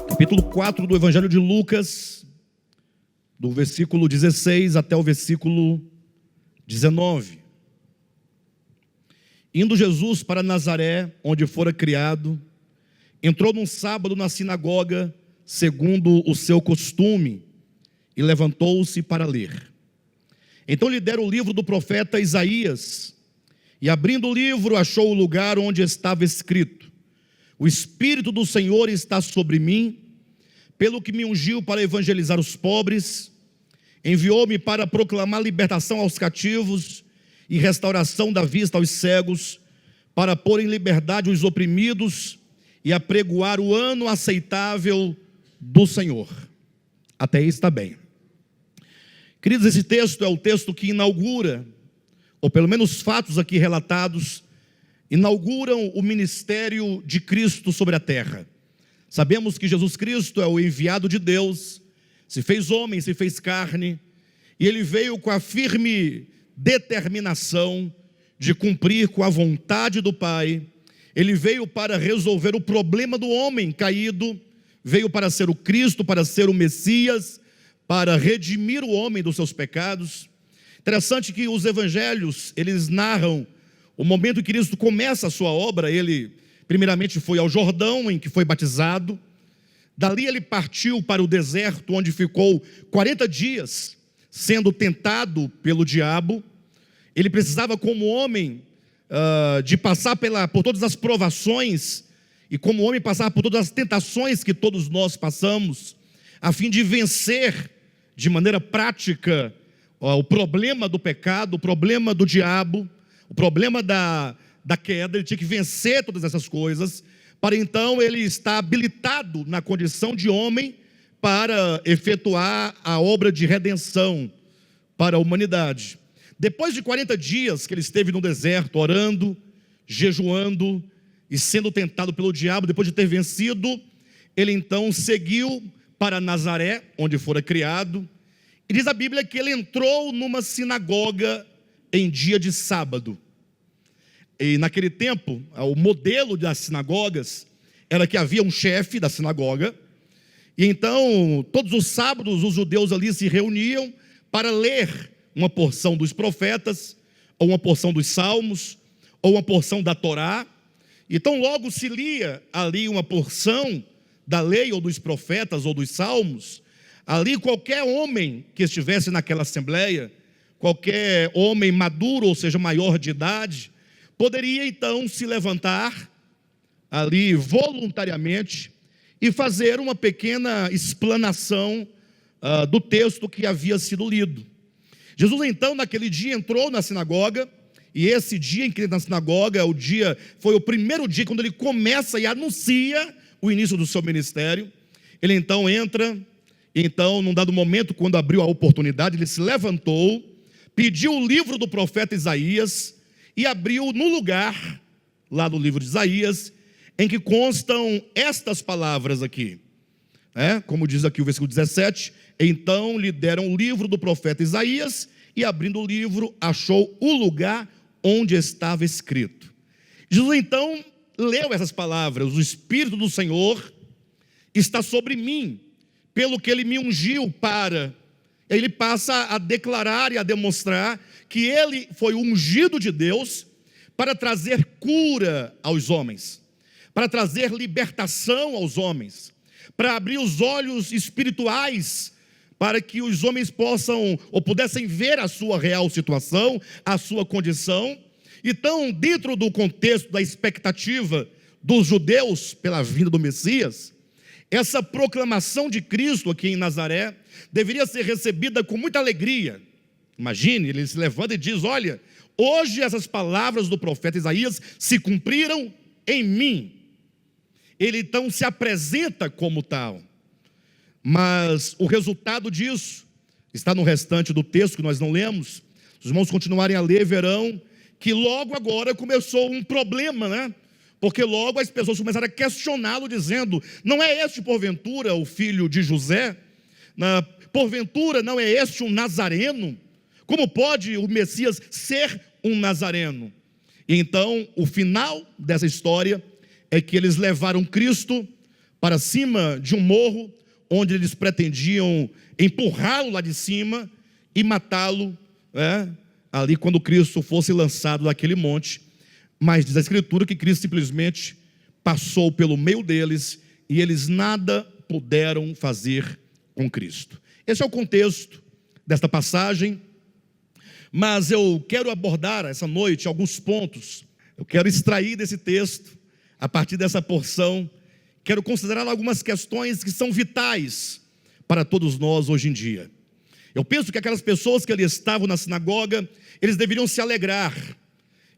Capítulo 4 do Evangelho de Lucas, do versículo 16 até o versículo 19. Indo Jesus para Nazaré, onde fora criado, entrou num sábado na sinagoga, segundo o seu costume, e levantou-se para ler. Então lhe deram o livro do profeta Isaías, e abrindo o livro, achou o lugar onde estava escrito: O Espírito do Senhor está sobre mim, pelo que me ungiu para evangelizar os pobres, enviou-me para proclamar libertação aos cativos e restauração da vista aos cegos, para pôr em liberdade os oprimidos e apregoar o ano aceitável do Senhor. Até aí está bem. Queridos, esse texto é o texto que inaugura, ou pelo menos fatos aqui relatados, inauguram o ministério de Cristo sobre a terra. Sabemos que Jesus Cristo é o enviado de Deus, se fez homem, se fez carne, e ele veio com a firme determinação de cumprir com a vontade do Pai. Ele veio para resolver o problema do homem caído, veio para ser o Cristo, para ser o Messias, para redimir o homem dos seus pecados. Interessante que os evangelhos, eles narram o momento em que Cristo começa a sua obra. Ele primeiramente foi ao Jordão, em que foi batizado. Dali ele partiu para o deserto, onde ficou 40 dias, sendo tentado pelo diabo. Ele precisava, como homem, de passar por todas as provações, e como homem passar por todas as tentações que todos nós passamos, a fim de vencer de maneira prática o problema do pecado, o problema do diabo, o problema da queda. Ele tinha que vencer todas essas coisas, para então ele estar habilitado na condição de homem para efetuar a obra de redenção para a humanidade. Depois de 40 dias que ele esteve no deserto, orando, jejuando e sendo tentado pelo diabo, depois de ter vencido, ele então seguiu para Nazaré, onde fora criado, e diz a Bíblia que ele entrou numa sinagoga em dia de sábado. E naquele tempo, o modelo das sinagogas era que havia um chefe da sinagoga, e então todos os sábados os judeus ali se reuniam para ler uma porção dos profetas, ou uma porção dos salmos, ou uma porção da Torá. Então logo se lia ali uma porção da lei, ou dos profetas, ou dos salmos. Ali qualquer homem que estivesse naquela assembleia, qualquer homem maduro, ou seja, maior de idade, poderia então se levantar ali voluntariamente e fazer uma pequena explanação do texto que havia sido lido. Jesus então naquele dia entrou na sinagoga, e esse dia em que ele entra na sinagoga foi o primeiro dia quando ele começa e anuncia o início do seu ministério. Ele então entra, e então num dado momento, quando abriu a oportunidade, ele se levantou, pediu o livro do profeta Isaías e abriu no lugar, lá no livro de Isaías, em que constam estas palavras aqui, como diz aqui o versículo 17: Então lhe deram o livro do profeta Isaías, e abrindo o livro, achou o lugar onde estava escrito. Jesus então leu essas palavras: O Espírito do Senhor está sobre mim, pelo que ele me ungiu para... Ele passa a declarar e a demonstrar que ele foi ungido de Deus para trazer cura aos homens, para trazer libertação aos homens, para abrir os olhos espirituais, para que os homens possam ou pudessem ver a sua real situação, a sua condição. Então, dentro do contexto da expectativa dos judeus pela vinda do Messias, essa proclamação de Cristo aqui em Nazaré deveria ser recebida com muita alegria. Imagine, ele se levanta e diz: olha, hoje essas palavras do profeta Isaías se cumpriram em mim. Ele então se apresenta como tal. Mas o resultado disso está no restante do texto que nós não lemos. Se os irmãos continuarem a ler, verão que logo agora começou um problema, Porque logo as pessoas começaram a questioná-lo, dizendo: não é este porventura o filho de José? Porventura não é este um nazareno? Como pode o Messias ser um nazareno? E então, o final dessa história é que eles levaram Cristo para cima de um morro, onde eles pretendiam empurrá-lo lá de cima e matá-lo, ali quando Cristo fosse lançado daquele monte. Mas diz a Escritura que Cristo simplesmente passou pelo meio deles e eles nada puderam fazer com Cristo. Esse é o contexto desta passagem, mas eu quero abordar essa noite alguns pontos. Eu quero extrair desse texto, a partir dessa porção, quero considerar algumas questões que são vitais para todos nós hoje em dia. Eu penso que aquelas pessoas que ali estavam na sinagoga, eles deveriam se alegrar.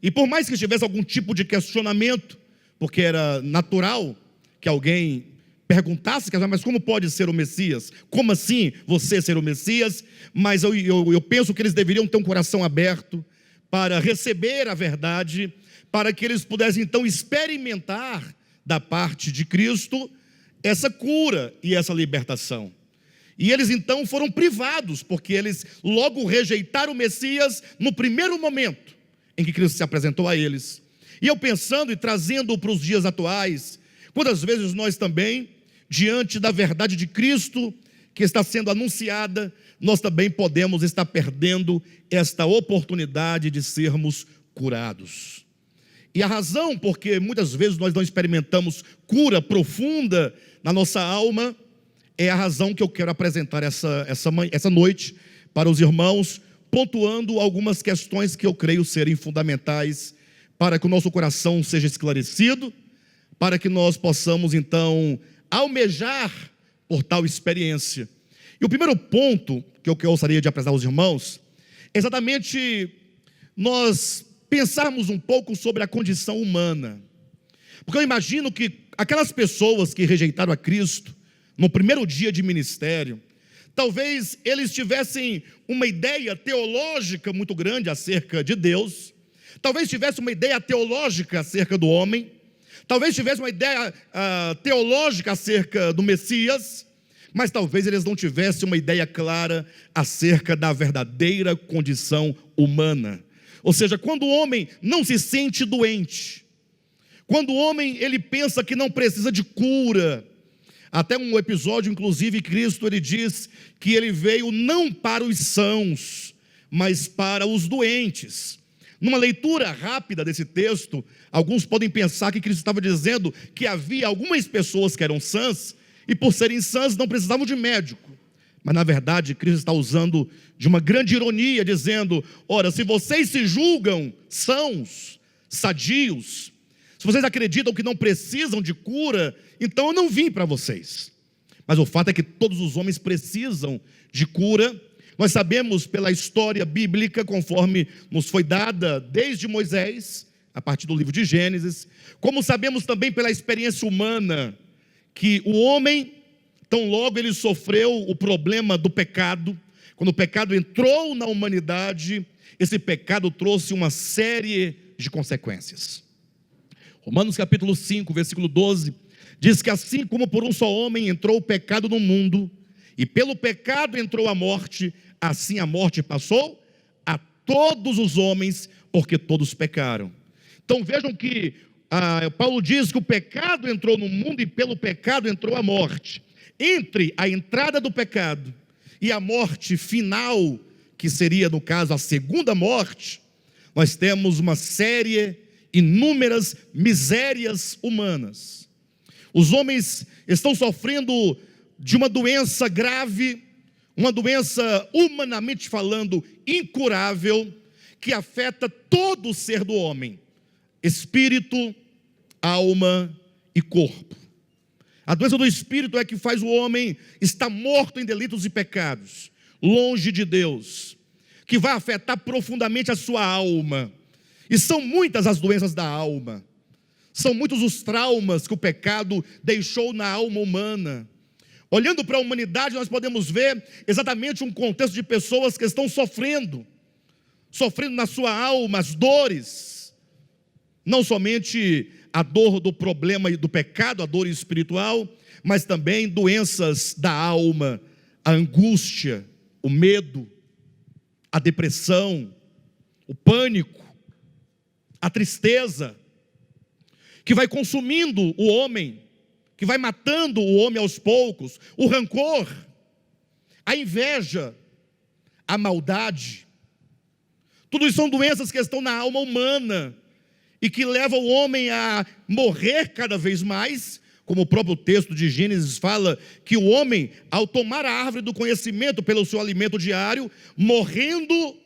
E por mais que tivesse algum tipo de questionamento, porque era natural que alguém perguntasse, mas como pode ser o Messias? Como assim você ser o Messias? Mas eu penso que eles deveriam ter um coração aberto para receber a verdade, para que eles pudessem então experimentar da parte de Cristo essa cura e essa libertação. E eles então foram privados, porque eles logo rejeitaram o Messias no primeiro momento em que Cristo se apresentou a eles. E eu pensando e trazendo para os dias atuais, quantas vezes nós também, diante da verdade de Cristo que está sendo anunciada, nós também podemos estar perdendo esta oportunidade de sermos curados. E a razão porque muitas vezes nós não experimentamos cura profunda na nossa alma, é a razão que eu quero apresentar essa noite para os irmãos, pontuando algumas questões que eu creio serem fundamentais para que o nosso coração seja esclarecido, para que nós possamos então almejar por tal experiência. E o primeiro ponto que eu gostaria de apresentar aos irmãos é exatamente nós pensarmos um pouco sobre a condição humana. Porque eu imagino que aquelas pessoas que rejeitaram a Cristo no primeiro dia de ministério, talvez eles tivessem uma ideia teológica muito grande acerca de Deus, talvez tivessem uma ideia teológica acerca do homem, talvez tivessem uma ideia teológica acerca do Messias, mas talvez eles não tivessem uma ideia clara acerca da verdadeira condição humana. Ou seja, quando o homem não se sente doente, quando o homem ele pensa que não precisa de cura, até um episódio, inclusive, Cristo ele diz que ele veio não para os sãos, mas para os doentes. Numa leitura rápida desse texto, alguns podem pensar que Cristo estava dizendo que havia algumas pessoas que eram sãs, e por serem sãs não precisavam de médico. Mas na verdade, Cristo está usando de uma grande ironia, dizendo: ora, se vocês se julgam sãos, sadios, se vocês acreditam que não precisam de cura, então eu não vim para vocês. Mas o fato é que todos os homens precisam de cura. Nós sabemos pela história bíblica, conforme nos foi dada desde Moisés, a partir do livro de Gênesis, como sabemos também pela experiência humana, que o homem, tão logo ele sofreu o problema do pecado, quando o pecado entrou na humanidade, esse pecado trouxe uma série de consequências. Romanos capítulo 5, versículo 12, diz que assim como por um só homem entrou o pecado no mundo, e pelo pecado entrou a morte, assim a morte passou a todos os homens, porque todos pecaram. Então vejam que Paulo diz que o pecado entrou no mundo e pelo pecado entrou a morte. Entre a entrada do pecado e a morte final, que seria no caso a segunda morte, nós temos uma série, inúmeras misérias humanas. Os homens estão sofrendo de uma doença grave, uma doença humanamente falando incurável, que afeta todo o ser do homem, espírito, alma e corpo. A doença do espírito é que faz o homem estar morto em delitos e pecados, longe de Deus, que vai afetar profundamente a sua alma. E são muitas as doenças da alma, são muitos os traumas que o pecado deixou na alma humana. Olhando para a humanidade, nós podemos ver exatamente um contexto de pessoas que estão sofrendo na sua alma as dores, não somente a dor do problema e do pecado, a dor espiritual, mas também doenças da alma, a angústia, o medo, a depressão, o pânico, a tristeza, que vai consumindo o homem, que vai matando o homem aos poucos, o rancor, a inveja, a maldade. Tudo isso são doenças que estão na alma humana e que levam o homem a morrer cada vez mais, como o próprio texto de Gênesis fala, que o homem, ao tomar a árvore do conhecimento pelo seu alimento diário, morrendo,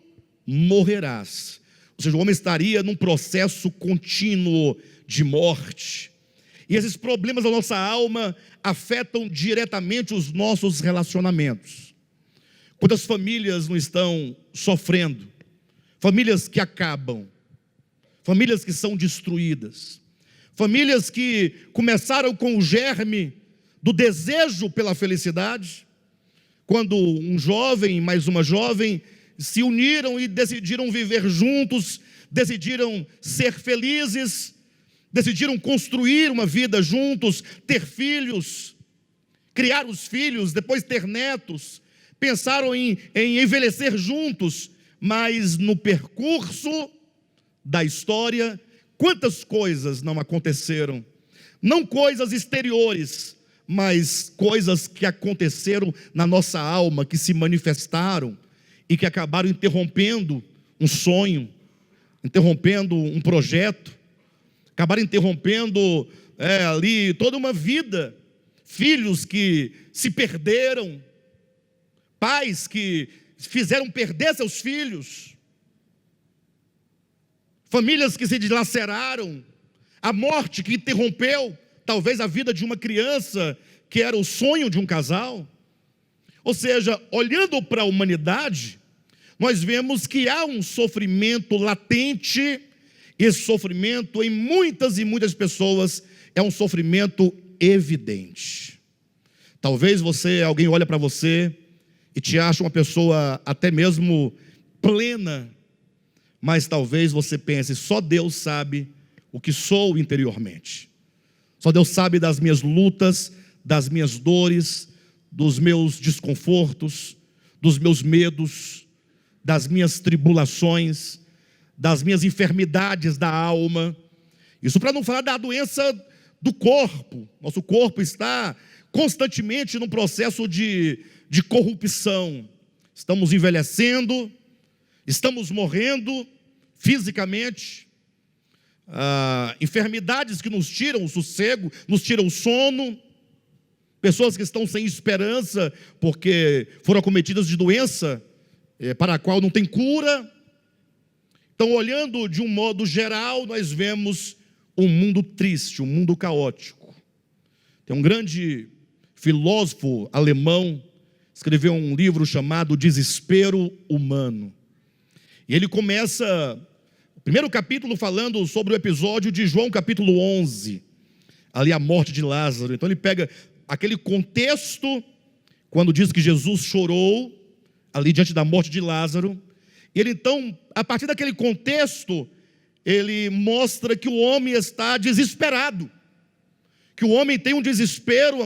morrerás. Ou seja, o homem estaria num processo contínuo de morte. E esses problemas da nossa alma afetam diretamente os nossos relacionamentos. Quantas famílias não estão sofrendo? Famílias que acabam, famílias que são destruídas, famílias que começaram com o germe do desejo pela felicidade, quando um jovem mais uma jovem se uniram e decidiram viver juntos, decidiram ser felizes, decidiram construir uma vida juntos, ter filhos, criar os filhos, depois ter netos, pensaram em envelhecer juntos, mas no percurso da história, quantas coisas não aconteceram? Não coisas exteriores, mas coisas que aconteceram na nossa alma, que se manifestaram e que acabaram interrompendo um sonho, interrompendo um projeto, acabaram interrompendo ali toda uma vida, filhos que se perderam, pais que fizeram perder seus filhos, famílias que se dilaceraram, a morte que interrompeu talvez a vida de uma criança que era o sonho de um casal. Ou seja, olhando para a humanidade, nós vemos que há um sofrimento latente, e esse sofrimento em muitas e muitas pessoas é um sofrimento evidente. Talvez alguém olha para você e te acha uma pessoa até mesmo plena, mas talvez você pense, só Deus sabe o que sou interiormente. Só Deus sabe das minhas lutas, das minhas dores, dos meus desconfortos, dos meus medos, das minhas tribulações, das minhas enfermidades da alma. Isso para não falar da doença do corpo. Nosso corpo está constantemente num processo de corrupção. Estamos envelhecendo, estamos morrendo fisicamente, enfermidades que nos tiram o sossego, nos tiram o sono, pessoas que estão sem esperança porque foram acometidas de doença para a qual não tem cura. Então, olhando de um modo geral, nós vemos um mundo triste, um mundo caótico. Tem um grande filósofo alemão, escreveu um livro chamado Desespero Humano. E ele começa o primeiro capítulo falando sobre o episódio de João capítulo 11, ali a morte de Lázaro. Então ele pega aquele contexto, quando diz que Jesus chorou, ali diante da morte de Lázaro. E ele então, a partir daquele contexto, ele mostra que o homem está desesperado, que o homem tem um desespero,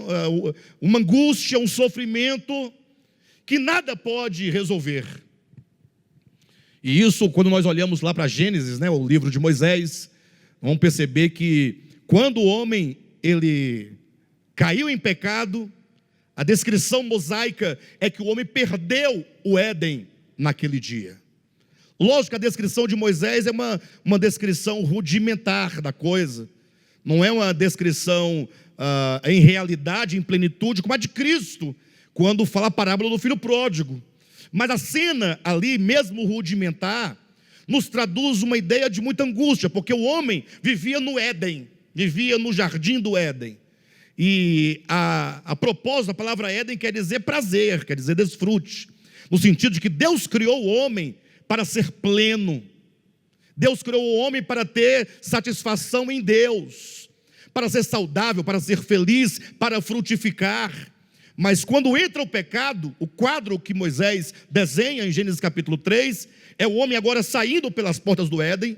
uma angústia, um sofrimento, que nada pode resolver. E isso, quando nós olhamos lá para Gênesis, o livro de Moisés, vamos perceber que quando o homem ele caiu em pecado, a descrição mosaica é que o homem perdeu o Éden naquele dia. Lógico que a descrição de Moisés é uma descrição rudimentar da coisa, não é uma descrição em realidade, em plenitude, como a de Cristo, quando fala a parábola do filho pródigo. Mas a cena ali, mesmo rudimentar, nos traduz uma ideia de muita angústia, porque o homem vivia no Éden, vivia no jardim do Éden. E a propósito, a palavra Éden quer dizer prazer, quer dizer desfrute, no sentido de que Deus criou o homem para ser pleno. Deus criou o homem para ter satisfação em Deus, para ser saudável, para ser feliz, para frutificar. Mas quando entra o pecado, o quadro que Moisés desenha em Gênesis capítulo 3, é o homem agora saindo pelas portas do Éden.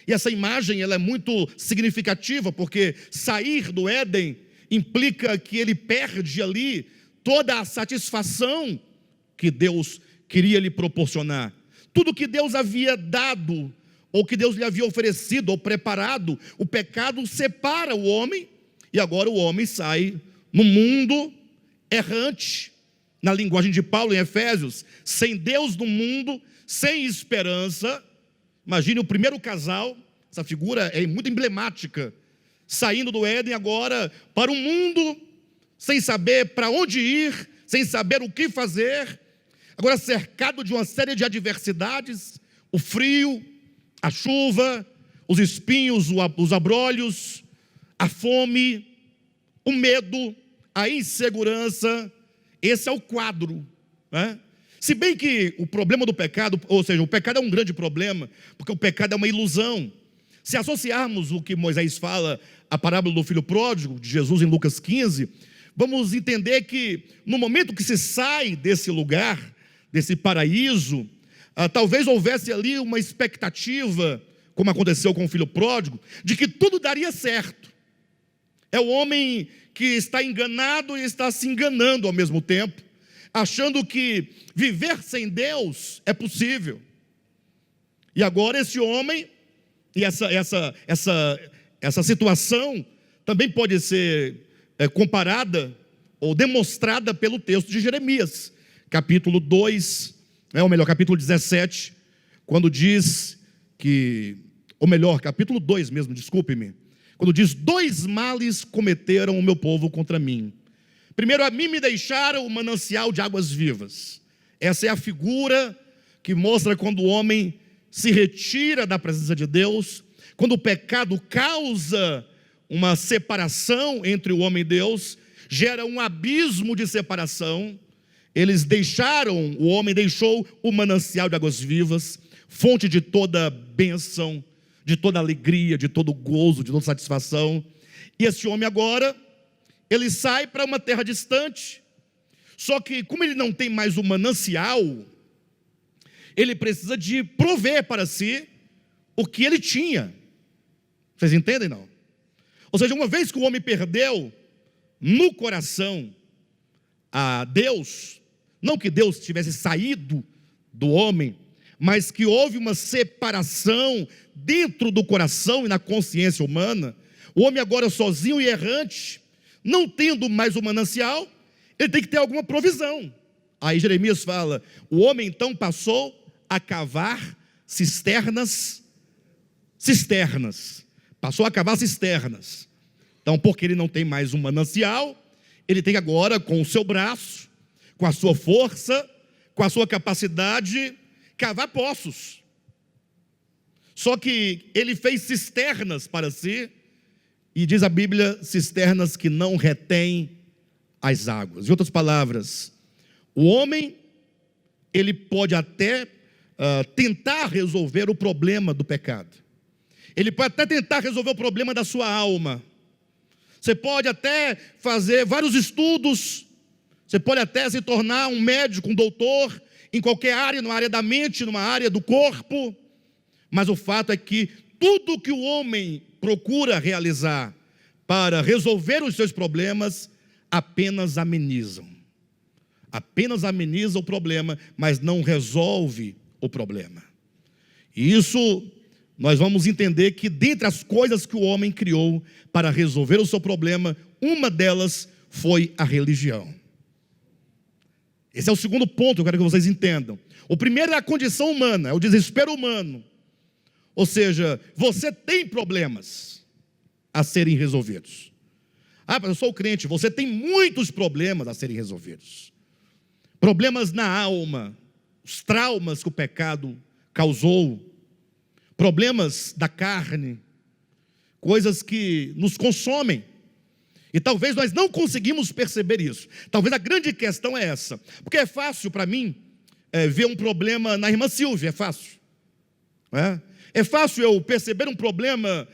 E essa imagem ela é muito significativa, porque sair do Éden implica que ele perde ali toda a satisfação que Deus queria lhe proporcionar, tudo que Deus havia dado, ou que Deus lhe havia oferecido, ou preparado, o pecado separa o homem, e agora o homem sai no mundo errante, na linguagem de Paulo em Efésios, sem Deus no mundo, sem esperança. Imagine o primeiro casal, essa figura é muito emblemática, saindo do Éden agora para um mundo, sem saber para onde ir, sem saber o que fazer, agora cercado de uma série de adversidades, o frio, a chuva, os espinhos, os abrolhos, a fome, o medo, a insegurança. Esse é o quadro, né? Se bem que o problema do pecado, ou seja, o pecado é um grande problema, porque o pecado é uma ilusão. Se associarmos o que Moisés fala, a parábola do filho pródigo, de Jesus em Lucas 15, vamos entender que no momento que se sai desse lugar, desse paraíso, talvez houvesse ali uma expectativa, como aconteceu com o filho pródigo, de que tudo daria certo. É o homem que está enganado e está se enganando ao mesmo tempo, achando que viver sem Deus é possível. E agora esse homem, e essa situação também pode ser comparada ou demonstrada pelo texto de Jeremias, capítulo 2, ou melhor, capítulo 17, quando diz que, ou melhor, capítulo 2 mesmo, desculpe-me, quando diz: 2 males cometeram o meu povo contra mim. Primeiro, a mim me deixaram o manancial de águas vivas. Essa é a figura que mostra quando o homem se retira da presença de Deus, quando o pecado causa uma separação entre o homem e Deus, gera um abismo de separação. Eles deixaram, o homem deixou o manancial de águas vivas, fonte de toda bênção, de toda alegria, de todo gozo, de toda satisfação. E esse homem agora, ele sai para uma terra distante. Só que como ele não tem mais o manancial, ele precisa de prover para si o que ele tinha. Vocês entendem, não? Ou seja, uma vez que o homem perdeu no coração a Deus, não que Deus tivesse saído do homem, mas que houve uma separação dentro do coração e na consciência humana, o homem agora sozinho e errante, não tendo mais o manancial, ele tem que ter alguma provisão. Aí Jeremias fala: o homem então passou a cavar cisternas, passou a cavar cisternas. Então, porque ele não tem mais um manancial, ele tem agora, com o seu braço, com a sua força, com a sua capacidade, cavar poços. Só que ele fez cisternas para si, e diz a Bíblia, cisternas que não retêm as águas. Em outras palavras, o homem, ele pode até tentar resolver o problema do pecado. Ele pode até tentar resolver o problema da sua alma. Você pode até fazer vários estudos, você pode até se tornar um médico, um doutor, em qualquer área, numa área da mente, numa área do corpo, mas o fato é que tudo que o homem procura realizar para resolver os seus problemas, apenas amenizam o problema, mas não resolve o problema. E isso nós vamos entender que dentre as coisas que o homem criou para resolver o seu problema, uma delas foi a religião. Esse é o segundo ponto que eu quero que vocês entendam. O primeiro é a condição humana, é o desespero humano. Ou seja, você tem problemas a serem resolvidos. Mas eu sou crente, você tem muitos problemas a serem resolvidos. Problemas na alma, os traumas que o pecado causou, problemas da carne, coisas que nos consomem. E talvez nós não conseguimos perceber isso. Talvez a grande questão é essa. Porque é fácil para mim ver um problema na irmã Silvia, é fácil. É fácil eu perceber um problema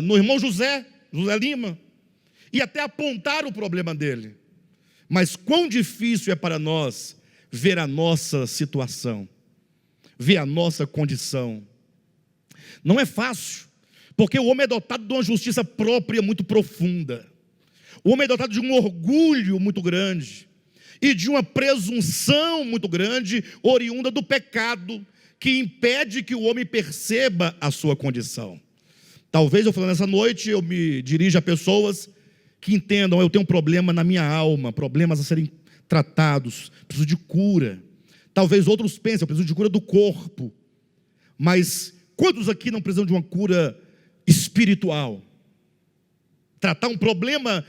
no irmão José Lima, e até apontar o problema dele. Mas quão difícil é para nós ver a nossa situação, ver a nossa condição. Não é fácil, porque o homem é dotado de uma justiça própria muito profunda. O homem é dotado de um orgulho muito grande e de uma presunção muito grande, oriunda do pecado que impede que o homem perceba a sua condição. Talvez eu falando essa noite, eu me dirija a pessoas que entendam, eu tenho um problema na minha alma, problemas a serem tratados, preciso de cura. Talvez outros pensem, eu preciso de cura do corpo. Mas quantos aqui não precisam de uma cura espiritual? Tratar um problema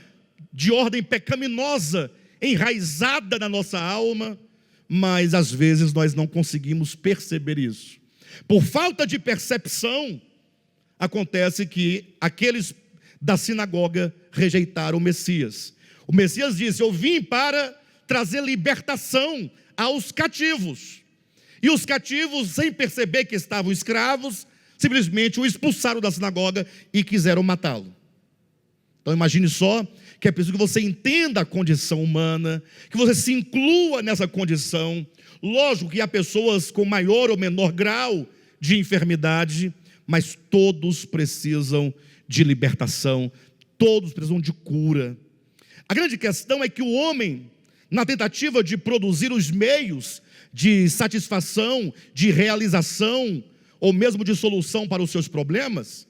de ordem pecaminosa, enraizada na nossa alma, mas às vezes nós não conseguimos perceber isso. Por falta de percepção, acontece que aqueles da sinagoga rejeitaram o Messias. O Messias disse: eu vim para trazer libertação aos cativos. E os cativos, sem perceber que estavam escravos, simplesmente o expulsaram da sinagoga e quiseram matá-lo. Então imagine só que é preciso que você entenda a condição humana, que você se inclua nessa condição. Lógico que há pessoas com maior ou menor grau de enfermidade, mas todos precisam de libertação, todos precisam de cura. A grande questão é que o homem, na tentativa de produzir os meios de satisfação, de realização, ou mesmo de solução para os seus problemas,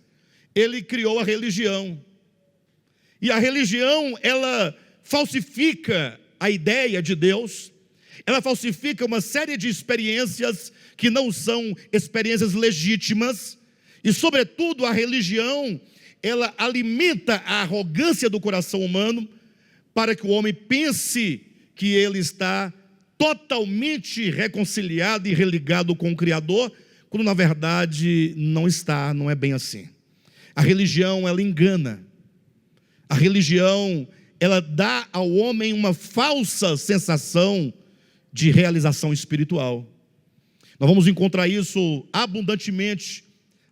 ele criou a religião. E a religião, ela falsifica a ideia de Deus, ela falsifica uma série de experiências que não são experiências legítimas, e sobretudo a religião, ela alimenta a arrogância do coração humano, para que o homem pense que ele está totalmente reconciliado e religado com o Criador, quando na verdade não está, não é bem assim. A religião, ela engana. A religião, ela dá ao homem uma falsa sensação de realização espiritual. Nós vamos encontrar isso abundantemente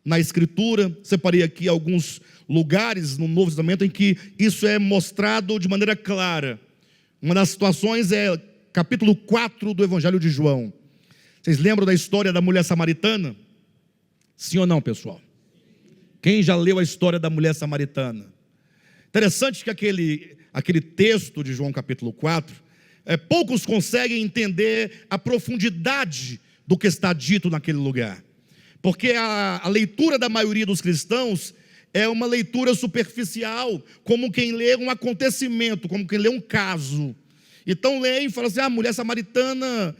na Escritura. Separei aqui alguns lugares no Novo Testamento em que isso é mostrado de maneira clara. Uma das situações é capítulo 4 do Evangelho de João. Vocês lembram da história da mulher samaritana? Sim ou não, pessoal? Quem já leu a história da mulher samaritana? Interessante que aquele texto de João capítulo 4, poucos conseguem entender a profundidade do que está dito naquele lugar. Porque a leitura da maioria dos cristãos é uma leitura superficial, como quem lê um acontecimento, como quem lê um caso. Então lê e fala assim: a mulher samaritana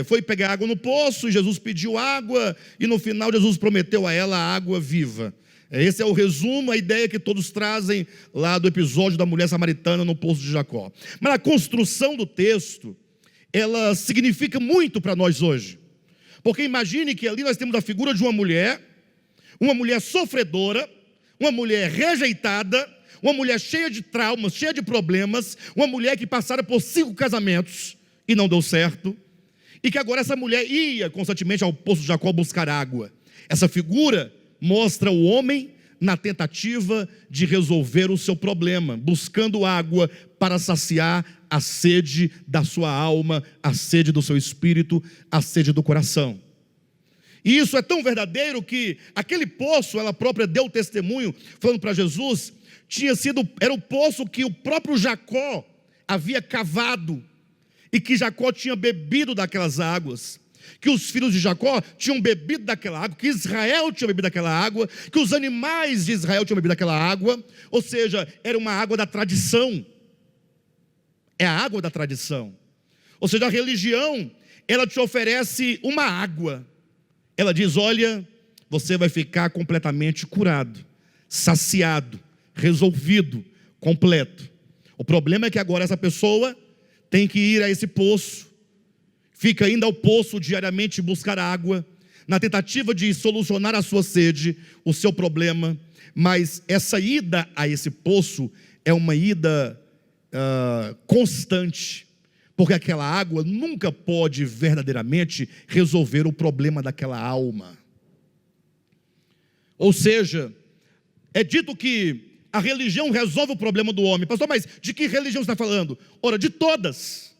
foi pegar água no poço, e Jesus pediu água, e no final Jesus prometeu a ela a água viva. Esse é o resumo, a ideia que todos trazem lá do episódio da mulher samaritana no poço de Jacó. Mas a construção do texto, ela significa muito para nós hoje. Porque imagine que ali nós temos a figura de uma mulher sofredora, uma mulher rejeitada, uma mulher cheia de traumas, cheia de problemas, uma mulher que passara por 5 casamentos e não deu certo, e que agora essa mulher ia constantemente ao poço de Jacó buscar água. Essa figura mostra o homem na tentativa de resolver o seu problema, buscando água para saciar a sede da sua alma, a sede do seu espírito, a sede do coração. E isso é tão verdadeiro que aquele poço, ela própria deu testemunho, falando para Jesus, era o poço que o próprio Jacó havia cavado, e que Jacó tinha bebido daquelas águas, que os filhos de Jacó tinham bebido daquela água, que Israel tinha bebido daquela água, que os animais de Israel tinham bebido daquela água, ou seja, era uma água da tradição, é a água da tradição. Ou seja, a religião, ela te oferece uma água, ela diz: olha, você vai ficar completamente curado, saciado, resolvido, completo. O problema é que agora essa pessoa tem que ir a esse poço, fica indo ao poço diariamente buscar água, na tentativa de solucionar a sua sede, o seu problema, mas essa ida a esse poço é uma ida constante, porque aquela água nunca pode verdadeiramente resolver o problema daquela alma. Ou seja, é dito que a religião resolve o problema do homem. Pastor, mas de que religião você está falando? Ora, de todas,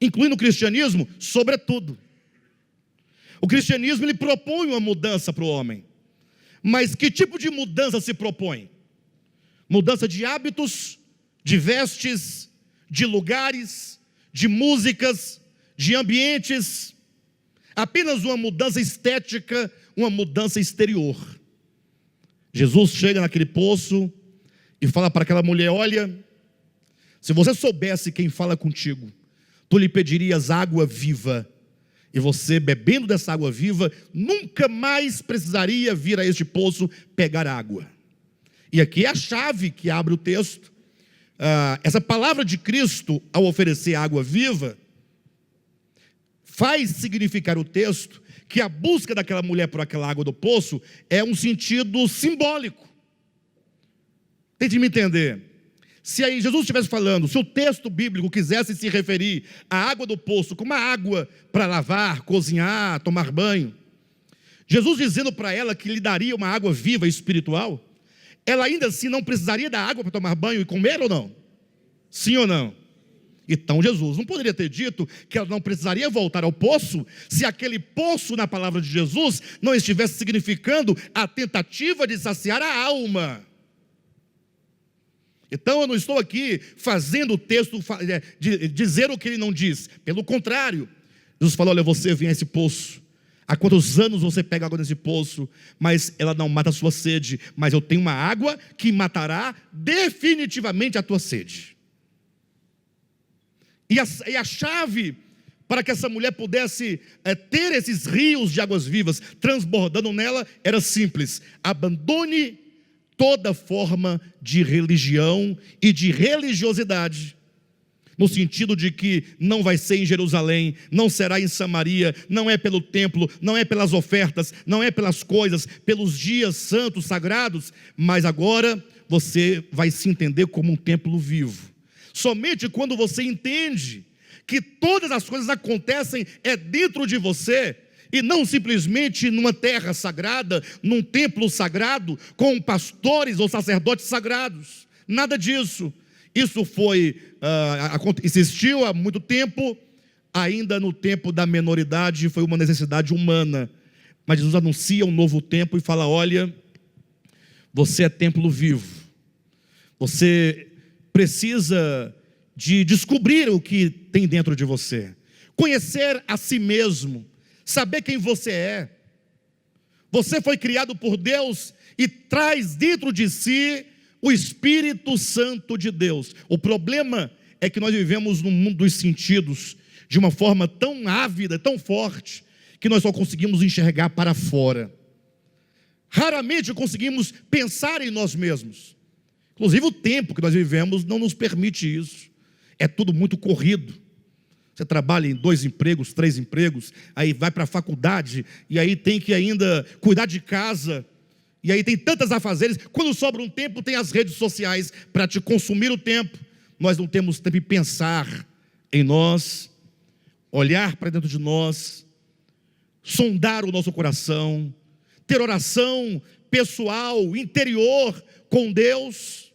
incluindo o cristianismo, sobretudo. O cristianismo, ele propõe uma mudança para o homem. Mas que tipo de mudança se propõe? Mudança de hábitos, de vestes, de lugares, de músicas, de ambientes. apenas uma mudança estética, uma mudança exterior. Jesus chega naquele poço e fala para aquela mulher: olha, se você soubesse quem fala contigo, tu lhe pedirias água viva, e você, bebendo dessa água viva, nunca mais precisaria vir a este poço pegar água. E aqui é a chave que abre o texto. Essa palavra de Cristo, ao oferecer água viva, faz significar o texto que a busca daquela mulher por aquela água do poço é um sentido simbólico. Tente me entender. Se aí Jesus estivesse falando, se o texto bíblico quisesse se referir à água do poço como uma água para lavar, cozinhar, tomar banho, Jesus dizendo para ela que lhe daria uma água viva e espiritual, ela ainda assim não precisaria da água para tomar banho e comer ou não? Sim ou não? Então Jesus não poderia ter dito que ela não precisaria voltar ao poço, se aquele poço na palavra de Jesus não estivesse significando a tentativa de saciar a alma. Então eu não estou aqui fazendo o texto dizer o que ele não diz. Pelo contrário, Jesus falou: olha, você vem a esse poço, há quantos anos você pega água nesse poço, mas ela não mata a sua sede, mas eu tenho uma água que matará definitivamente a tua sede. E a chave para que essa mulher pudesse ter esses rios de águas vivas transbordando nela era simples: abandone toda forma de religião e de religiosidade, no sentido de que não vai ser em Jerusalém, não será em Samaria, não é pelo templo, não é pelas ofertas, não é pelas coisas, pelos dias santos, sagrados, mas agora você vai se entender como um templo vivo. Somente quando você entende que todas as coisas acontecem dentro de você, e não simplesmente numa terra sagrada, num templo sagrado, com pastores ou sacerdotes sagrados. Nada disso. Isso existiu há muito tempo, ainda no tempo da menoridade, foi uma necessidade humana. Mas Jesus anuncia um novo tempo e fala: olha, você é templo vivo. Você precisa de descobrir o que tem dentro de você, conhecer a si mesmo, saber quem você é. Você foi criado por Deus e traz dentro de si o Espírito Santo de Deus. O problema é que nós vivemos no mundo dos sentidos de uma forma tão ávida, tão forte, que nós só conseguimos enxergar para fora. Raramente conseguimos pensar em nós mesmos. Inclusive o tempo que nós vivemos não nos permite isso. É tudo muito corrido. Você trabalha em 2 empregos, 3 empregos, aí vai para a faculdade, e aí tem que ainda cuidar de casa, e aí tem tantas afazeres. Quando sobra um tempo, tem as redes sociais para te consumir o tempo. Nós não temos tempo de pensar em nós, olhar para dentro de nós, sondar o nosso coração, ter oração pessoal, interior com Deus.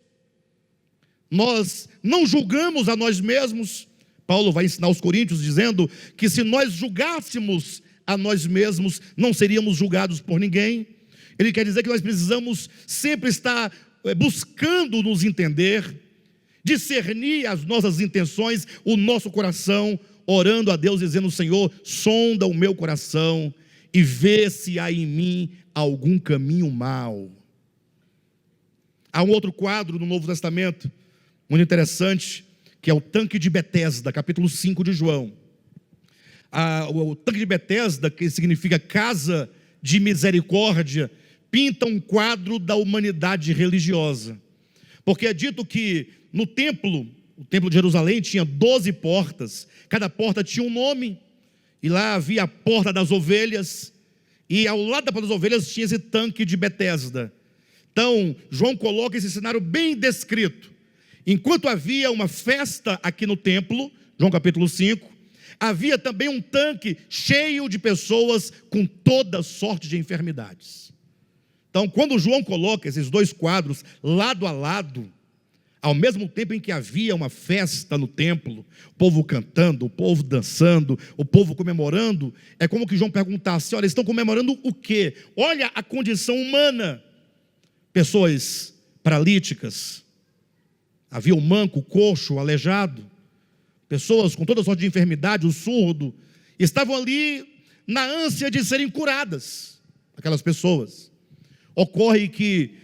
Nós não julgamos a nós mesmos. Paulo vai ensinar aos coríntios dizendo que se nós julgássemos a nós mesmos, não seríamos julgados por ninguém. Ele quer dizer que nós precisamos sempre estar buscando nos entender, discernir as nossas intenções, o nosso coração, orando a Deus, dizendo: Senhor, sonda o meu coração e vê se há em mim algum caminho mau. Há um outro quadro no Novo Testamento, muito interessante, que é o tanque de Betesda, capítulo 5 de João. O tanque de Betesda, que significa casa de misericórdia, pinta um quadro da humanidade religiosa. Porque é dito que no templo, o templo de Jerusalém tinha 12 portas, cada porta tinha um nome, e lá havia a porta das ovelhas, e ao lado da porta das ovelhas tinha esse tanque de Betesda. Então, João coloca esse cenário bem descrito. Enquanto havia uma festa aqui no templo, João capítulo 5, havia também um tanque cheio de pessoas com toda sorte de enfermidades. Então, quando João coloca esses 2 quadros lado a lado, ao mesmo tempo em que havia uma festa no templo, o povo cantando, o povo dançando, o povo comemorando, é como que João perguntasse: olha, estão comemorando o quê? Olha a condição humana. Pessoas paralíticas, havia o manco, o coxo, o aleijado, pessoas com toda sorte de enfermidade, o surdo, estavam ali na ânsia de serem curadas, aquelas pessoas. Ocorre que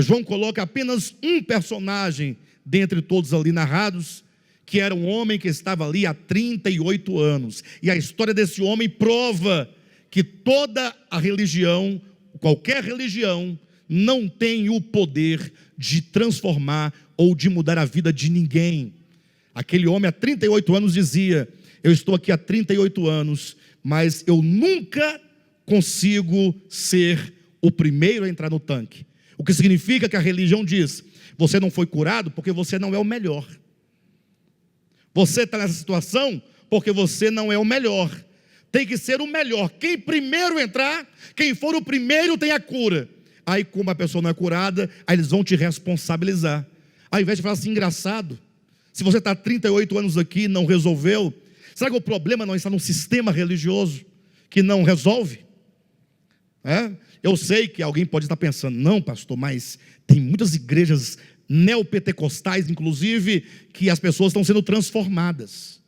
João coloca apenas um personagem dentre todos ali narrados, que era um homem que estava ali há 38 anos. E a história desse homem prova que toda a religião, qualquer religião, não tem o poder de transformar ou de mudar a vida de ninguém. Aquele homem há 38 anos dizia: eu estou aqui há 38 anos, mas eu nunca consigo ser o primeiro a entrar no tanque. O que significa que a religião diz: você não foi curado porque você não é o melhor. Você está nessa situação porque você não é o melhor. Tem que ser o melhor. Quem primeiro entrar, quem for o primeiro tem a cura. Aí, como a pessoa não é curada, aí eles vão te responsabilizar. Ao invés de falar assim: engraçado, se você está há 38 anos aqui e não resolveu, será que o problema não está num sistema religioso que não resolve? Eu sei que alguém pode estar pensando: não, pastor, mas tem muitas igrejas neopentecostais, inclusive, que as pessoas estão sendo transformadas.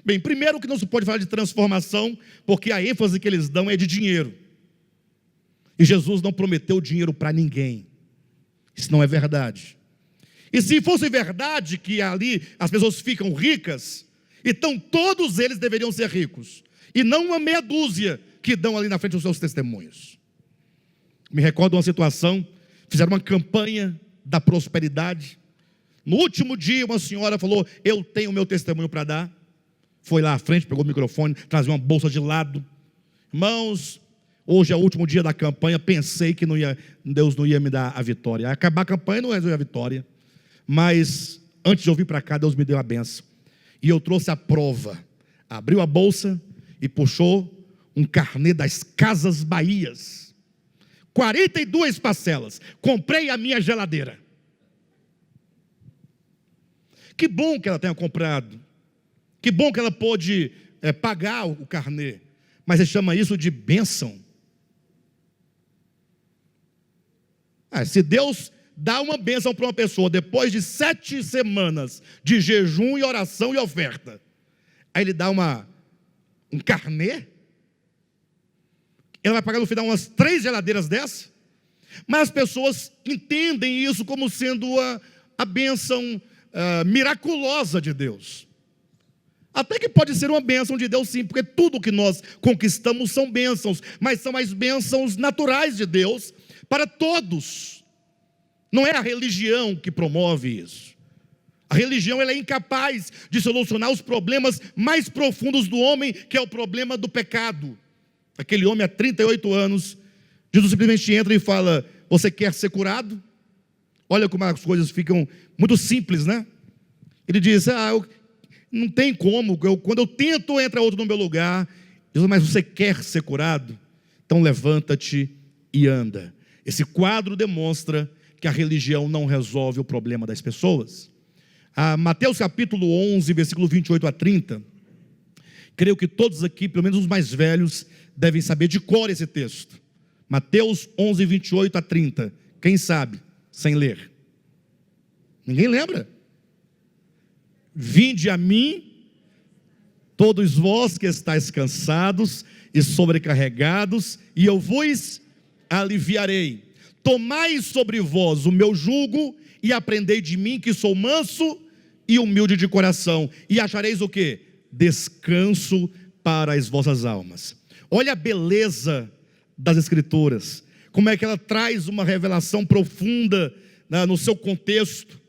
Bem, primeiro que não se pode falar de transformação, porque a ênfase que eles dão é de dinheiro. E Jesus não prometeu dinheiro para ninguém. Isso não é verdade. E se fosse verdade que ali as pessoas ficam ricas, então todos eles deveriam ser ricos, e não uma meia dúzia que dão ali na frente os seus testemunhos. Me recordo uma situação, fizeram uma campanha da prosperidade. No último dia uma senhora falou: eu tenho o meu testemunho para dar. Foi lá à frente, pegou o microfone, trazia uma bolsa de lado. Irmãos, hoje é o último dia da campanha, pensei que Deus não ia me dar a vitória. Acabar a campanha não resolveu a vitória, mas antes de eu vir para cá, Deus me deu a benção. E eu trouxe a prova. Abriu a bolsa e puxou um carnê das Casas Bahias. 42 parcelas. Comprei a minha geladeira. Que bom que ela tenha comprado. Que bom que ela pôde pagar o carnê. Mas você chama isso de bênção? Se Deus dá uma bênção para uma pessoa depois de 7 semanas de jejum e oração e oferta, aí Ele dá um carnê, ela vai pagar no final umas 3 geladeiras dessa. Mas as pessoas entendem isso como sendo a bênção miraculosa de Deus. Até que pode ser uma bênção de Deus, sim, porque tudo que nós conquistamos são bênçãos, mas são as bênçãos naturais de Deus para todos. Não é a religião que promove isso. A religião, ela é incapaz de solucionar os problemas mais profundos do homem, que é o problema do pecado. Aquele homem há 38 anos, Jesus simplesmente entra e fala: você quer ser curado? Olha como as coisas ficam muito simples, né? Ele diz: não tem como, quando eu tento, entra outro no meu lugar. Jesus: mas você quer ser curado? Então levanta-te e anda. Esse quadro demonstra que a religião não resolve o problema das pessoas. Mateus capítulo 11, versículo 28 a 30, creio que todos aqui, pelo menos os mais velhos, devem saber de cor esse texto. Mateus 11, 28 a 30, quem sabe, sem ler? Ninguém lembra? Vinde a mim, todos vós que estáis cansados e sobrecarregados, e eu vos aliviarei. Tomai sobre vós o meu jugo e aprendei de mim, que sou manso e humilde de coração, e achareis o quê? Descanso para as vossas almas. Olha a beleza das Escrituras, como é que ela traz uma revelação profunda no seu contexto.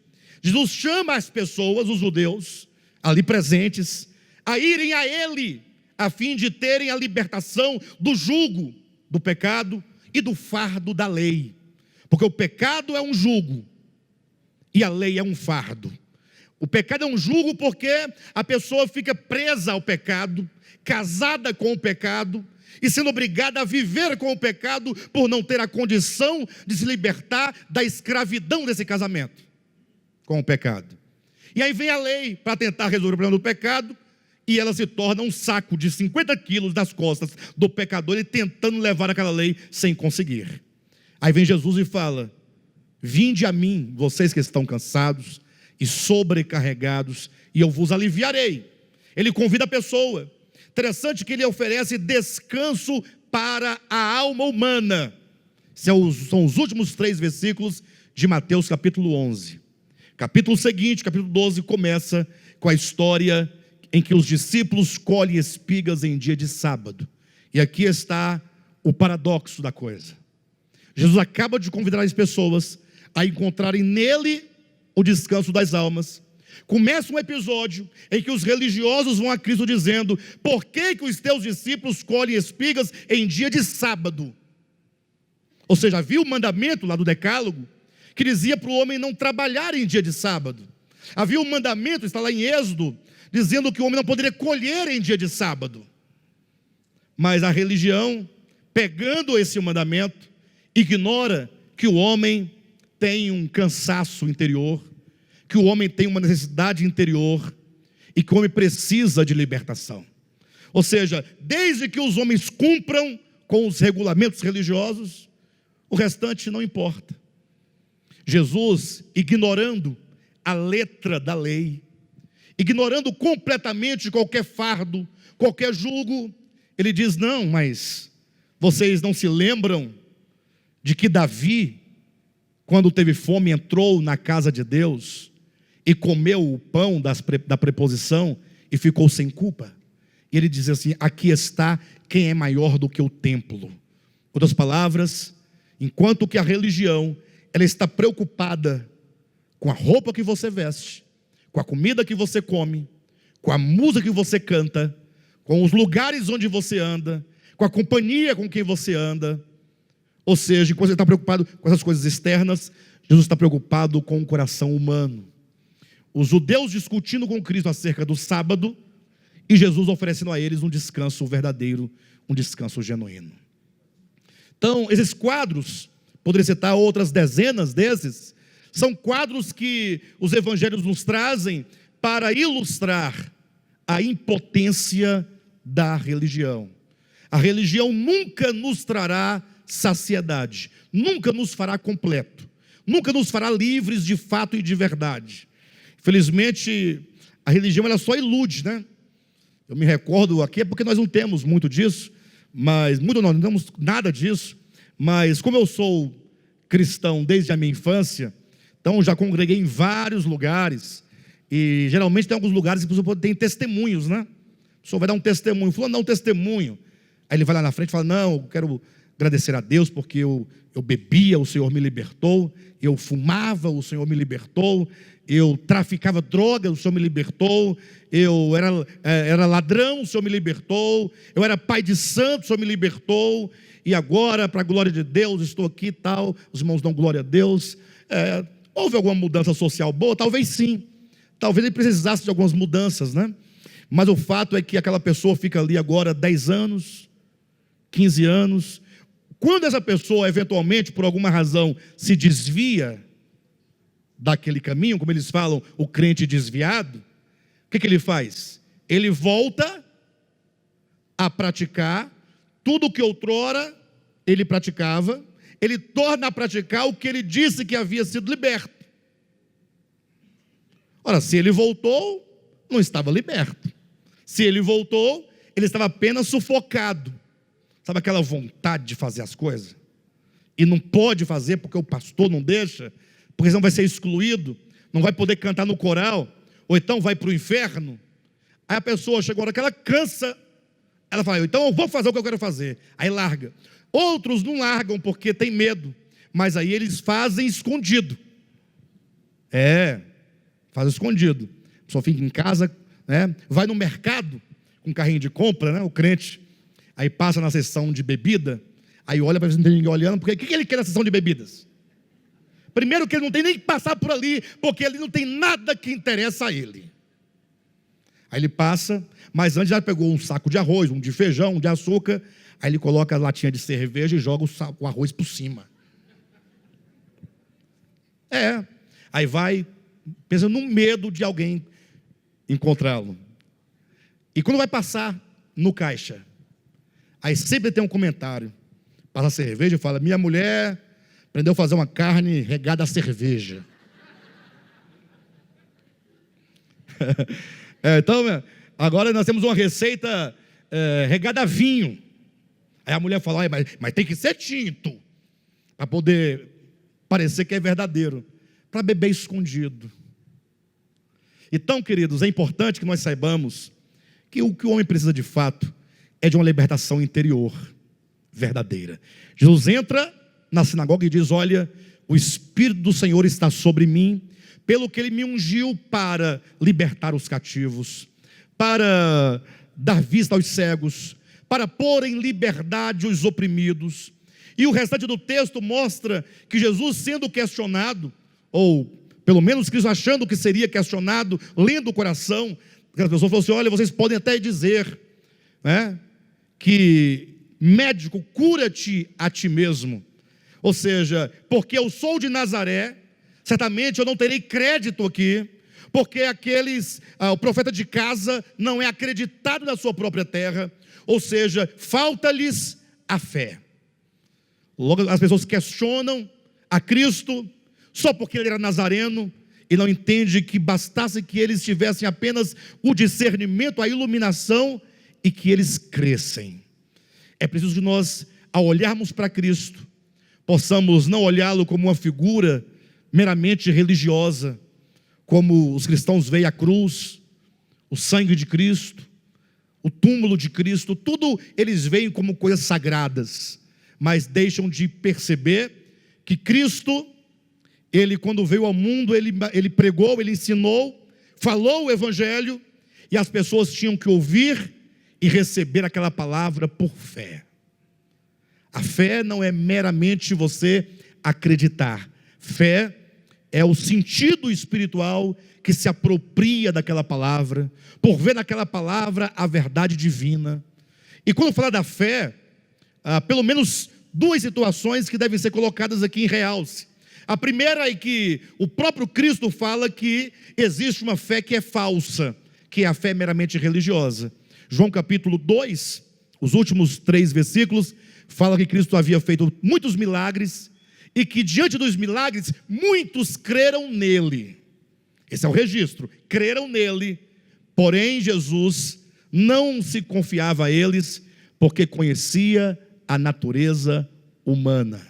Jesus chama as pessoas, os judeus, ali presentes, a irem a Ele, a fim de terem a libertação do jugo, do pecado e do fardo da lei. Porque o pecado é um jugo e a lei é um fardo. O pecado é um jugo porque a pessoa fica presa ao pecado, casada com o pecado e sendo obrigada a viver com o pecado por não ter a condição de se libertar da escravidão desse casamento com o pecado. E aí vem a lei para tentar resolver o problema do pecado, e ela se torna um saco de 50 quilos das costas do pecador, e tentando levar aquela lei sem conseguir. Aí vem Jesus e fala: vinde a mim, vocês que estão cansados e sobrecarregados, e eu vos aliviarei. Ele convida a pessoa: Interessante que ele oferece descanso para a alma humana. São os últimos 3 versículos de Mateus capítulo 11. Capítulo seguinte, capítulo 12, começa com a história em que os discípulos colhem espigas em dia de sábado. E aqui está o paradoxo da coisa. Jesus acaba de convidar as pessoas a encontrarem nele o descanso das almas. Começa um episódio em que os religiosos vão a Cristo dizendo: por que os teus discípulos colhem espigas em dia de sábado? Ou seja, havia o mandamento lá do Decálogo que dizia para o homem não trabalhar em dia de sábado. Havia um mandamento, está lá em Êxodo, dizendo que o homem não poderia colher em dia de sábado. Mas a religião, pegando esse mandamento, ignora que o homem tem um cansaço interior, que o homem tem uma necessidade interior e que o homem precisa de libertação. Ou seja, desde que os homens cumpram com os regulamentos religiosos, o restante não importa. Jesus, ignorando a letra da lei, ignorando completamente qualquer fardo, qualquer jugo, ele diz: não, mas vocês não se lembram de que Davi, quando teve fome, entrou na casa de Deus e comeu o pão da preposição e ficou sem culpa? E ele diz assim: aqui está quem é maior do que o templo. Outras palavras, enquanto que a religião, ela está preocupada com a roupa que você veste, com a comida que você come, com a música que você canta, com os lugares onde você anda, com a companhia com quem você anda. Ou seja, enquanto você está preocupado com essas coisas externas, Jesus está preocupado com o coração humano. Os judeus discutindo com Cristo acerca do sábado, e Jesus oferecendo a eles um descanso verdadeiro, um descanso genuíno. Então, esses quadros, poderia citar outras dezenas desses, são quadros que os evangelhos nos trazem para ilustrar a impotência da religião. A religião nunca nos trará saciedade, nunca nos fará completo, nunca nos fará livres de fato e de verdade. Infelizmente, a religião ela só ilude, né? Eu me recordo aqui, é porque nós não temos muito disso, mas não temos nada disso, mas como eu sou cristão desde a minha infância, então já congreguei em vários lugares, e geralmente tem alguns lugares que a pessoa tem testemunhos, né? A pessoa vai dar um testemunho, fulano dá um testemunho, aí ele vai lá na frente e fala: não, eu quero agradecer a Deus porque eu bebia, o Senhor me libertou, eu fumava, o Senhor me libertou, eu traficava droga, o Senhor me libertou, eu era ladrão, o Senhor me libertou, eu era pai de santo, o Senhor me libertou, e agora, para a glória de Deus, estou aqui e tal. Os irmãos dão glória a Deus. Houve alguma mudança social boa? Talvez sim, talvez ele precisasse de algumas mudanças, né? Mas o fato é que aquela pessoa fica ali agora 10 anos, 15 anos, quando essa pessoa eventualmente, por alguma razão, se desvia daquele caminho, como eles falam, o crente desviado, o que ele faz? Ele volta a praticar tudo o que outrora ele praticava, ele torna a praticar o que ele disse que havia sido liberto. Ora, se ele voltou, não estava liberto. Se ele voltou, ele estava apenas sufocado. Sabe aquela vontade de fazer as coisas? E não pode fazer porque o pastor não deixa, porque senão vai ser excluído, não vai poder cantar no coral, ou então vai para o inferno. Aí a pessoa chega uma hora que ela cansa, ela fala: então eu vou fazer o que eu quero fazer. Aí larga. Outros não largam porque tem medo, mas aí eles fazem escondido. Faz escondido. A pessoa fica em casa, né? Vai no mercado com um carrinho de compra, né? O crente, aí passa na seção de bebida, aí olha para ver se não tem ninguém olhando, porque o que ele quer na seção de bebidas? Primeiro que ele não tem nem que passar por ali, porque ali não tem nada que interessa a ele. Aí ele passa, mas antes já pegou um saco de arroz, um de feijão, um de açúcar, aí ele coloca a latinha de cerveja e joga o arroz por cima. Aí vai, pensa no medo de alguém encontrá-lo. E quando vai passar no caixa, aí sempre tem um comentário, passa a cerveja e fala: minha mulher aprendeu a fazer uma carne regada a cerveja. Então, agora nós temos uma receita regada a vinho. Aí a mulher fala: mas tem que ser tinto, para poder parecer que é verdadeiro, para beber escondido. Então, queridos, é importante que nós saibamos que o que o homem precisa de fato é de uma libertação interior verdadeira. Jesus entra na sinagoga e diz: olha, o Espírito do Senhor está sobre mim, pelo que Ele me ungiu para libertar os cativos, para dar vista aos cegos, para pôr em liberdade os oprimidos. E o restante do texto mostra que Jesus, sendo questionado, ou pelo menos Cristo achando que seria questionado, lendo o coração, aquela pessoa falou assim: olha, vocês podem até dizer, né, que médico, cura-te a ti mesmo. Ou seja, porque eu sou de Nazaré, certamente eu não terei crédito aqui, porque o profeta de casa não é acreditado na sua própria terra, ou seja, falta-lhes a fé. Logo as pessoas questionam a Cristo só porque ele era nazareno e não entende que bastasse que eles tivessem apenas o discernimento, a iluminação e que eles crescem. É preciso que nós, ao olharmos para Cristo, possamos não olhá-lo como uma figura meramente religiosa, como os cristãos veem a cruz, o sangue de Cristo, o túmulo de Cristo, tudo eles veem como coisas sagradas, mas deixam de perceber que Cristo, Ele quando veio ao mundo, Ele pregou, Ele ensinou, falou o Evangelho, e as pessoas tinham que ouvir e receber aquela palavra por fé. A fé não é meramente você acreditar. Fé é o sentido espiritual que se apropria daquela palavra, por ver naquela palavra a verdade divina. E quando falar da fé, pelo menos duas situações que devem ser colocadas aqui em realce. A primeira é que o próprio Cristo fala que existe uma fé que é falsa, que é a fé meramente religiosa. João capítulo 2, os últimos 3 versículos, fala que Cristo havia feito muitos milagres, e que diante dos milagres, muitos creram nele. Esse é o registro, creram nele, porém Jesus não se confiava a eles, porque conhecia a natureza humana,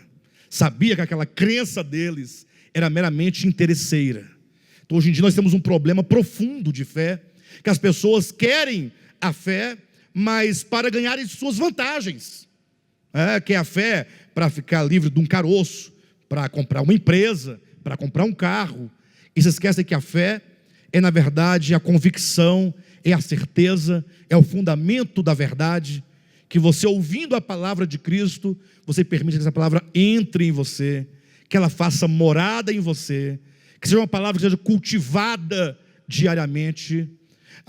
sabia que aquela crença deles era meramente interesseira. Então hoje em dia nós temos um problema profundo de fé, que as pessoas querem a fé, mas para ganharem suas vantagens, que é a fé para ficar livre de um caroço, para comprar uma empresa, para comprar um carro, e se esquecem que a fé é na verdade a convicção, é a certeza, é o fundamento da verdade, que você ouvindo a palavra de Cristo, você permite que essa palavra entre em você, que ela faça morada em você, que seja uma palavra que seja cultivada diariamente.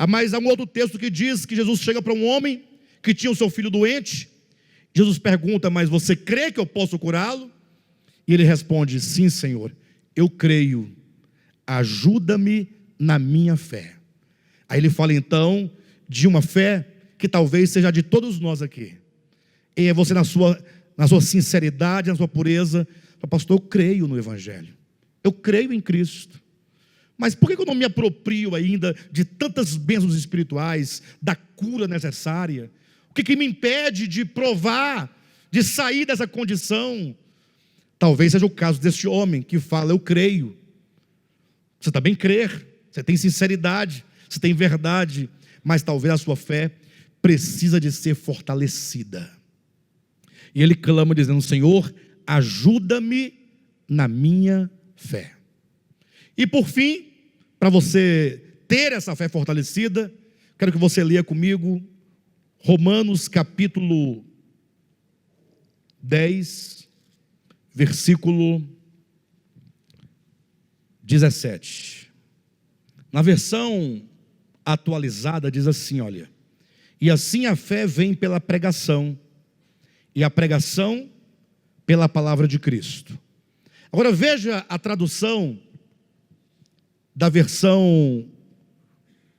Mas há um outro texto que diz que Jesus chega para um homem que tinha o seu filho doente. Jesus pergunta: mas você crê que eu posso curá-lo? E ele responde: sim, Senhor, eu creio, ajuda-me na minha fé. Aí ele fala então de uma fé que talvez seja de todos nós aqui, e é você na sua sinceridade, na sua pureza: pastor, eu creio no Evangelho, eu creio em Cristo, mas por que eu não me aproprio ainda de tantas bênçãos espirituais, da cura necessária? O que me impede de provar, de sair dessa condição? Talvez seja o caso deste homem que fala: eu creio. Você também crê, você tem sinceridade, você tem verdade, mas talvez a sua fé precisa de ser fortalecida. E ele clama dizendo: Senhor, ajuda-me na minha fé. E por fim, para você ter essa fé fortalecida, quero que você leia comigo Romanos capítulo 10, versículo 17. Na versão atualizada diz assim, olha: e assim a fé vem pela pregação, e a pregação pela palavra de Cristo. Agora veja a tradução da versão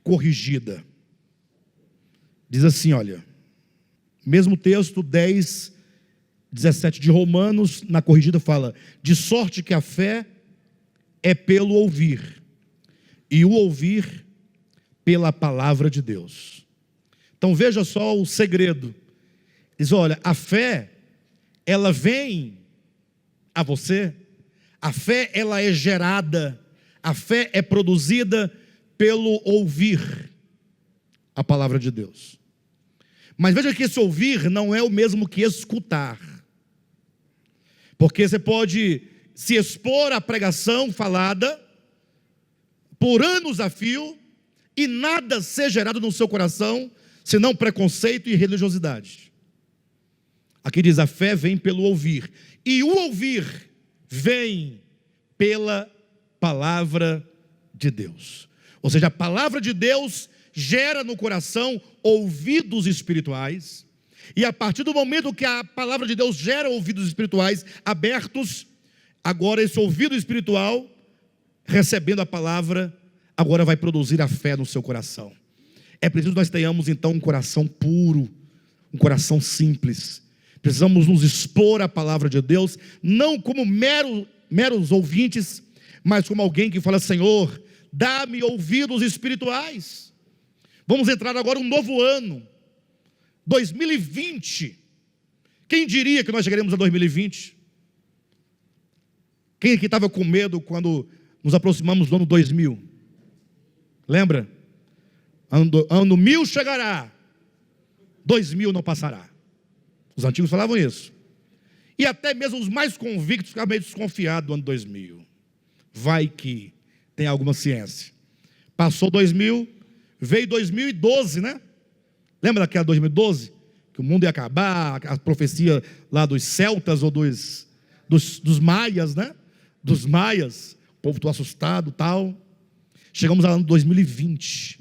corrigida. Diz assim, olha, mesmo texto 10, 17 de Romanos, na corrigida fala: de sorte que a fé é pelo ouvir, e o ouvir pela palavra de Deus. Então veja só o segredo. Diz, olha, a fé, ela vem a você, a fé ela é gerada, a fé é produzida pelo ouvir a palavra de Deus. Mas veja que esse ouvir não é o mesmo que escutar. Porque você pode se expor à pregação falada por anos a fio e nada ser gerado no seu coração, senão preconceito e religiosidade. Aqui diz, a fé vem pelo ouvir. E o ouvir vem pela palavra de Deus. Ou seja, a palavra de Deus gera no coração ouvidos espirituais. E a partir do momento que a palavra de Deus gera ouvidos espirituais abertos, agora esse ouvido espiritual, recebendo a palavra, agora vai produzir a fé no seu coração. É preciso que nós tenhamos então um coração puro, um coração simples. Precisamos nos expor à palavra de Deus, não como meros ouvintes, mas como alguém que fala, Senhor, dá-me ouvidos espirituais. Vamos entrar agora um novo ano, 2020. Quem diria que nós chegaremos a 2020? Quem aqui estava com medo quando nos aproximamos do ano 2000? Lembra? Ano 1000 chegará, 2000 não passará. Os antigos falavam isso. E até mesmo os mais convictos ficavam meio desconfiados do ano 2000. Vai que tem alguma ciência. Passou 2000, veio 2012, né? Lembra daquela 2012? Que o mundo ia acabar, a profecia lá dos celtas ou dos maias, né? Dos maias, o povo todo assustado e tal. Chegamos ao ano 2020.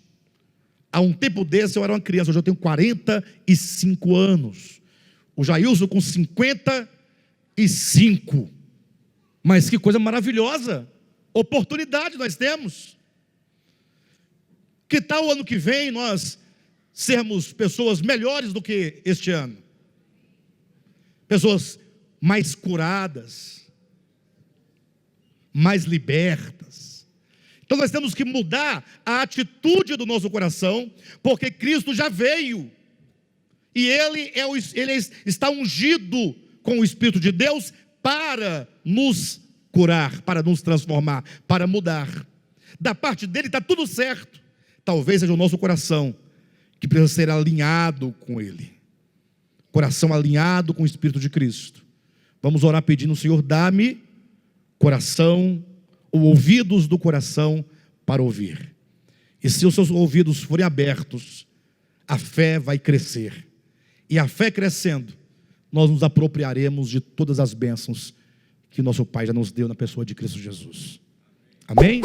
Há um tempo desse eu era uma criança, hoje eu tenho 45 anos. O Jailson com 55. Mas que coisa maravilhosa. Oportunidade nós temos. Que tal o ano que vem nós sermos pessoas melhores do que este ano? Pessoas mais curadas, mais libertas. Então nós temos que mudar a atitude do nosso coração, porque Cristo já veio. E Ele está ungido com o Espírito de Deus para nos curar, para nos transformar, para mudar. Da parte dele está tudo certo. Talvez seja o nosso coração que precisa ser alinhado com Ele. Coração alinhado com o Espírito de Cristo. Vamos orar pedindo, Senhor, dá-me coração, ou ouvidos do coração para ouvir. E se os seus ouvidos forem abertos, a fé vai crescer. E a fé crescendo, nós nos apropriaremos de todas as bênçãos que nosso Pai já nos deu na pessoa de Cristo Jesus. Amém?